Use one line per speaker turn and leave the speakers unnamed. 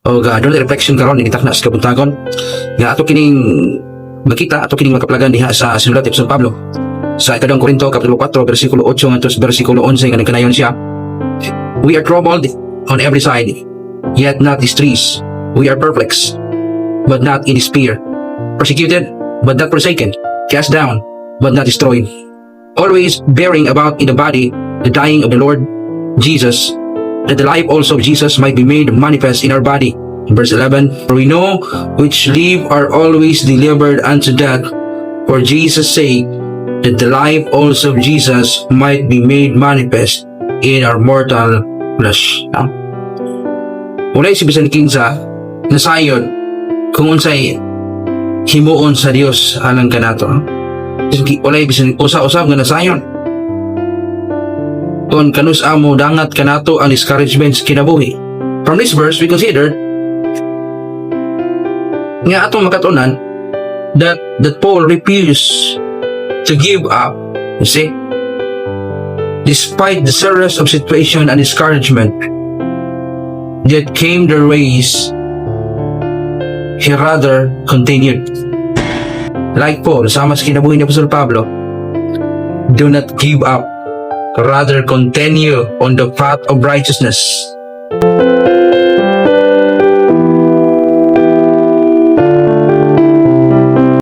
o doon reflection karon ni na sa kabuntagon nga ato kining makita, ato kining makaplagan diha sa sinulat ni Apostol Pablo sa ikadang Korinto kapitulo 4 bersikulo 8 ngadto sa bersikulo 11 nga nagkanayon siya. We are troubled on every side, yet not distressed. We are perplexed, but not in despair. Persecuted, but not forsaken. Cast down, but not destroyed. Always bearing about in the body the dying of the Lord Jesus, that the life also of Jesus might be made manifest in our body. Verse 11, for we know which live are always delivered unto death, for Jesus' sake, that the life also of Jesus might be made manifest in our mortal flesh. Walay si bisan kinsa nasayon kung unsay himuon sa Dios alang kanato. Walay bisan usa-usab nga nasayon kung kanus amo dangat kanato ang discouragements kinabuhi. From this verse we consider nga atong makatunan that Paul refused to give up, you see, despite the serious of situation and discouragement that came their ways. He rather continued. Like Paul, sama sa kinabuhi ni Apostol Pablo, do not give up, rather continue on the path of righteousness.